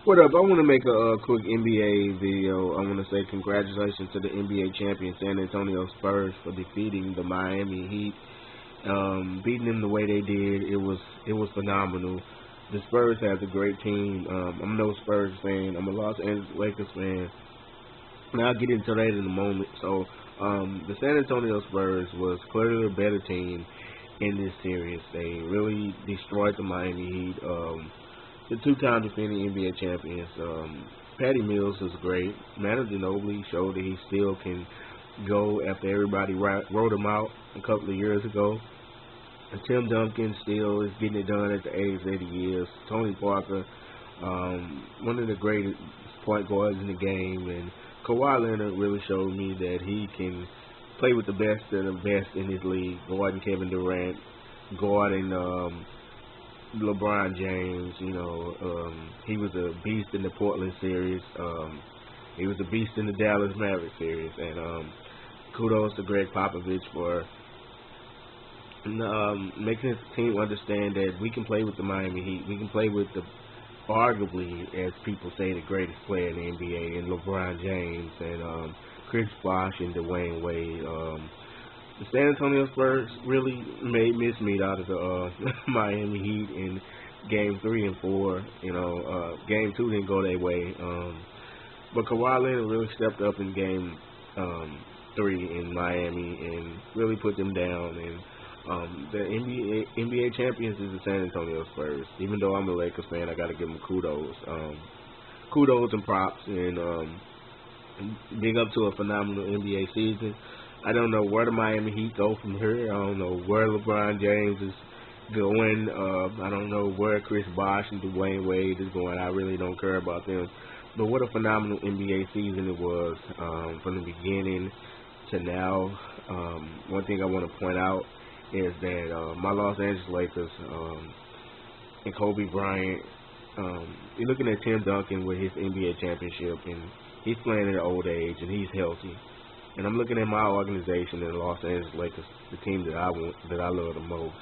What up? I want to make a quick NBA video. I want to say congratulations to the NBA champion San Antonio Spurs for defeating the Miami Heat. Beating them the way they did, it was phenomenal. The Spurs has a great team. I'm no Spurs fan. I'm a Los Angeles Lakers fan. And I'll get into that in a moment. So the San Antonio Spurs was clearly a better team in this series. They really destroyed the Miami Heat. The two-time defending NBA champions. Patty Mills is great. Manu Ginobili showed that he still can go after everybody wrote him out a couple of years ago. And Tim Duncan still is getting it done at the age that he is. Tony Parker, one of the greatest point guards in the game, and Kawhi Leonard really showed me that he can play with the best of the best in his league. Guarding Kevin Durant, guarding LeBron James. He was a beast in the Portland series. He was a beast in the Dallas Mavericks series, and kudos to Greg Popovich for making his team understand that we can play with the Miami Heat. We can play with the arguably, as people say, the greatest player in the NBA, and LeBron James and Chris Bosh and Dwayne Wade. The San Antonio Spurs really made mincemeat out of the Miami Heat in Game 3 and 4. Game 2 didn't go their way. But Kawhi Leonard really stepped up in Game 3 in Miami and really put them down. And the NBA champions is the San Antonio Spurs. Even though I'm a Lakers fan, I got to give them kudos. Kudos and props, and big up to a phenomenal NBA season. I don't know where the Miami Heat go from here. I don't know where LeBron James is going. I don't know where Chris Bosh and Dwayne Wade is going. I really don't care about them. But what a phenomenal NBA season it was, from the beginning to now. One thing I want to point out is that my Los Angeles Lakers and Kobe Bryant, you're looking at Tim Duncan with his NBA championship, and he's playing at an old age, and he's healthy. And I'm looking at my organization in the Los Angeles Lakers, the team that I love the most.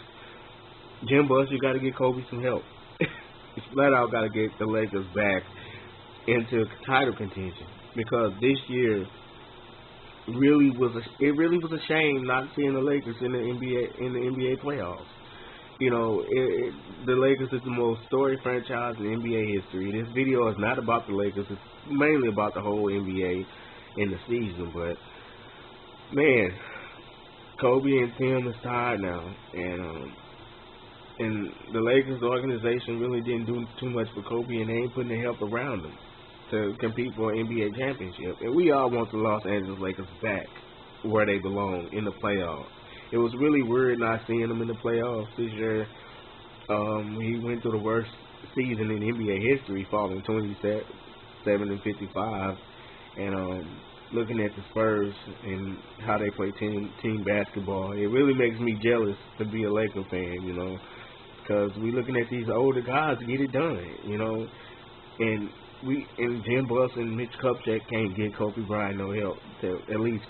Jim Buss, you got to get Kobe some help. You flat out got to get the Lakers back into title contention, because this year really was a shame not seeing the Lakers in the NBA playoffs. The Lakers is the most storied franchise in NBA history. This video is not about the Lakers; it's mainly about the whole NBA in the season. But man, Kobe and Tim is tired now, and the Lakers organization really didn't do too much for Kobe, and they ain't putting the help around him to compete for an NBA championship. And we all want the Los Angeles Lakers back where they belong, in the playoffs. It was really weird not seeing them in the playoffs this year. He went through the worst season in NBA history, falling 27-55, and looking at the Spurs and how they play team basketball, it really makes me jealous to be a Laker fan, because we looking at these older guys get it done, and Jim Buss and Mitch Kupchak can't get Kobe Bryant no help to at least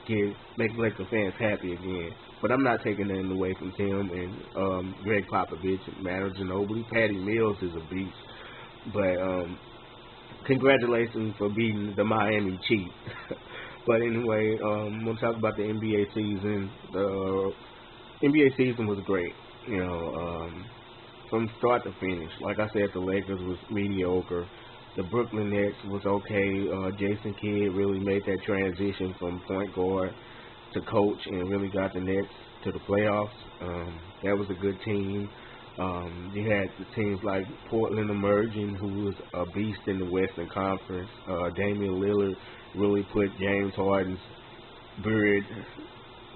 make Laker fans happy again. But I'm not taking anything away from Tim and Greg Popovich and Manu Ginobili. Patty Mills is a beast. But congratulations for beating the Miami Chief. But anyway, I'm going to talk about the NBA season. The NBA season was great, from start to finish. Like I said, the Lakers was mediocre. The Brooklyn Nets was okay. Jason Kidd really made that transition from point guard to coach and really got the Nets to the playoffs. That was a good team. You had the teams like Portland emerging, who was a beast in the Western Conference. Damian Lillard really put James Harden's beard,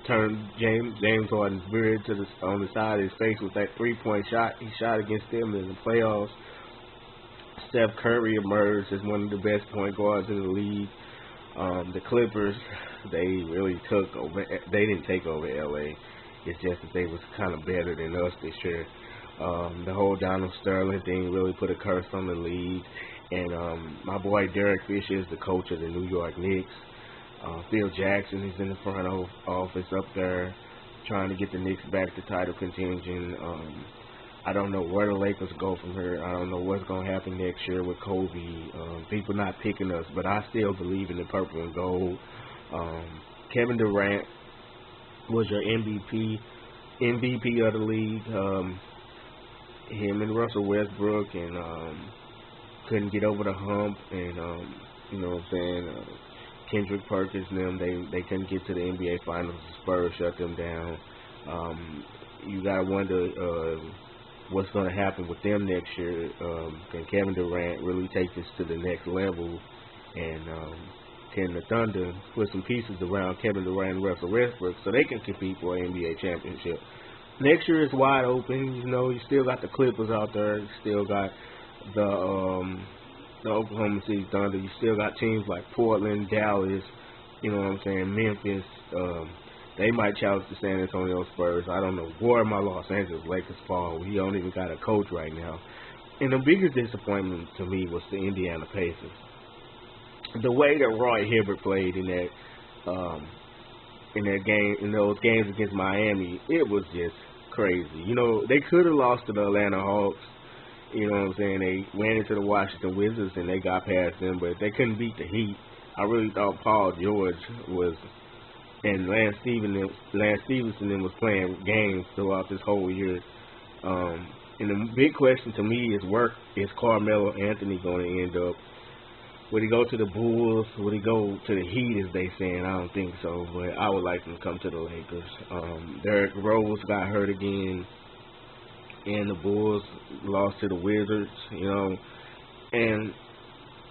turned James Harden's beard on the side of his face with that three-point shot he shot against them in the playoffs. Steph Curry emerged as one of the best point guards in the league. The Clippers, they really took over. They didn't take over LA. It's just that they was kind of better than us this year. The whole Donald Sterling thing really put a curse on the league. And my boy Derek Fisher is the coach of the New York Knicks. Phil Jackson is in the front office up there trying to get the Knicks back to title contention. I don't know where the Lakers go from here. I don't know what's going to happen next year with Kobe. People not picking us, but I still believe in the purple and gold. Kevin Durant was your MVP of the league. Him and Russell Westbrook and couldn't get over the hump, and you know what I'm saying. Kendrick Perkins and them, they couldn't get to the NBA Finals. The Spurs shut them down. You gotta wonder what's going to happen with them next year. Can Kevin Durant really take this to the next level? And can the Thunder put some pieces around Kevin Durant and Russell Westbrook so they can compete for an NBA championship? Next year is wide open. You know, you still got the Clippers out there. You still got the Oklahoma City Thunder. You still got teams like Portland, Dallas, you know what I'm saying, Memphis. They might challenge the San Antonio Spurs. I don't know where my Los Angeles Lakers fall. We don't even got a coach right now. And the biggest disappointment to me was the Indiana Pacers. The way that Roy Hibbert played in that game, in those games against Miami, it was just crazy. You know, they could have lost to the Atlanta Hawks. You know what I'm saying? They ran into the Washington Wizards and they got past them, but they couldn't beat the Heat. I really thought Paul George and Lance Stevenson was playing games throughout this whole year. And the big question to me is Carmelo Anthony going to end up? Would he go to the Bulls? Would he go to the Heat, as they saying? I don't think so, but I would like him to come to the Lakers. Derrick Rose got hurt again, and the Bulls lost to the Wizards, you know. And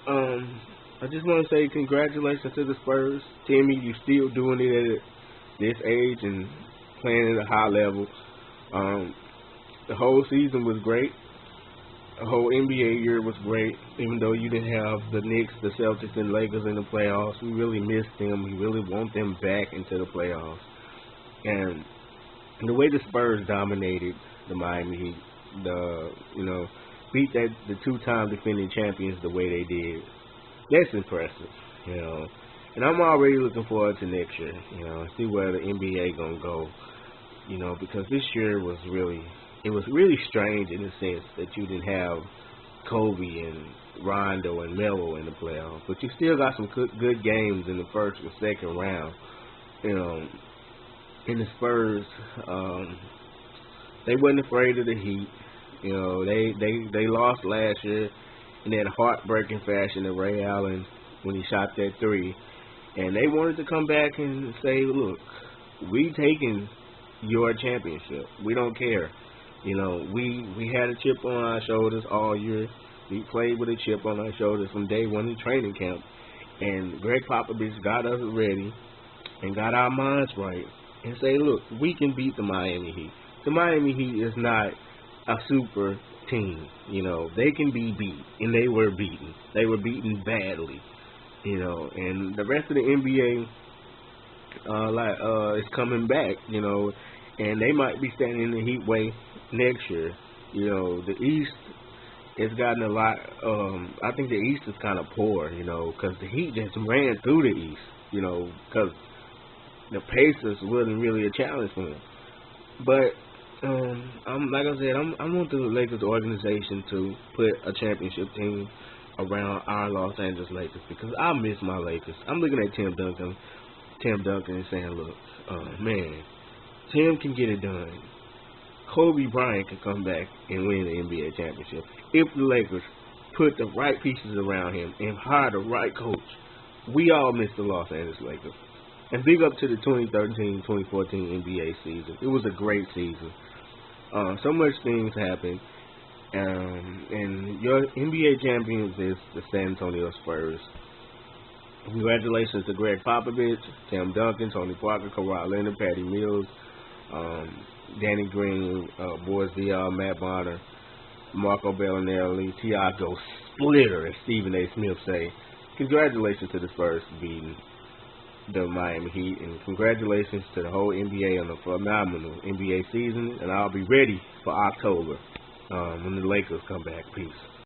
I just want to say congratulations to the Spurs. Timmy, you still doing it at this age and playing at a high level. The whole season was great. The whole NBA year was great, even though you didn't have the Knicks, the Celtics, and Lakers in the playoffs. We really missed them. We really want them back into the playoffs. And the way the Spurs dominated the Miami Heat, beat the two-time defending champions the way they did, that's impressive, you know. And I'm already looking forward to next year, you know, see where the NBA gonna go, you know, because this year was really strange in the sense that you didn't have Kobe and Rondo and Melo in the playoffs, but you still got some good games in the first and second round, you know. In the Spurs, they wasn't afraid of the Heat, you know. They lost last year in that heartbreaking fashion to Ray Allen when he shot that three. And they wanted to come back and say, look, we taking your championship. We don't care. You know, we had a chip on our shoulders all year. We played with a chip on our shoulders from day one in training camp. And Greg Popovich got us ready and got our minds right and say, look, we can beat the Miami Heat. The Miami Heat is not a super team. You know, they can be beat, and they were beaten. They were beaten badly, you know. And the rest of the NBA is coming back, you know, and they might be standing in the Heat way next year. You know, the East has gotten a lot. I think the East is kind of poor, you know, because the Heat just ran through the East, you know, because the Pacers wasn't really a challenge for them. But like I said, I want the Lakers organization to put a championship team around our Los Angeles Lakers because I miss my Lakers. I'm looking at Tim Duncan and saying, look, man, Tim can get it done. Kobe Bryant can come back and win the NBA championship if the Lakers put the right pieces around him and hire the right coach. We all miss the Los Angeles Lakers. And big up to the 2013-2014 NBA season. It was a great season. So much things happened. And your NBA champions is the San Antonio Spurs. Congratulations to Greg Popovich, Tim Duncan, Tony Parker, Kawhi Leonard, Patty Mills, Danny Green, Boris Diaw, Matt Bonner, Marco Bellinelli, Tiago Splitter, as Stephen A. Smith say. Congratulations to the Spurs for beating the Miami Heat, and congratulations to the whole NBA on a phenomenal NBA season, and I'll be ready for October when the Lakers come back. Peace.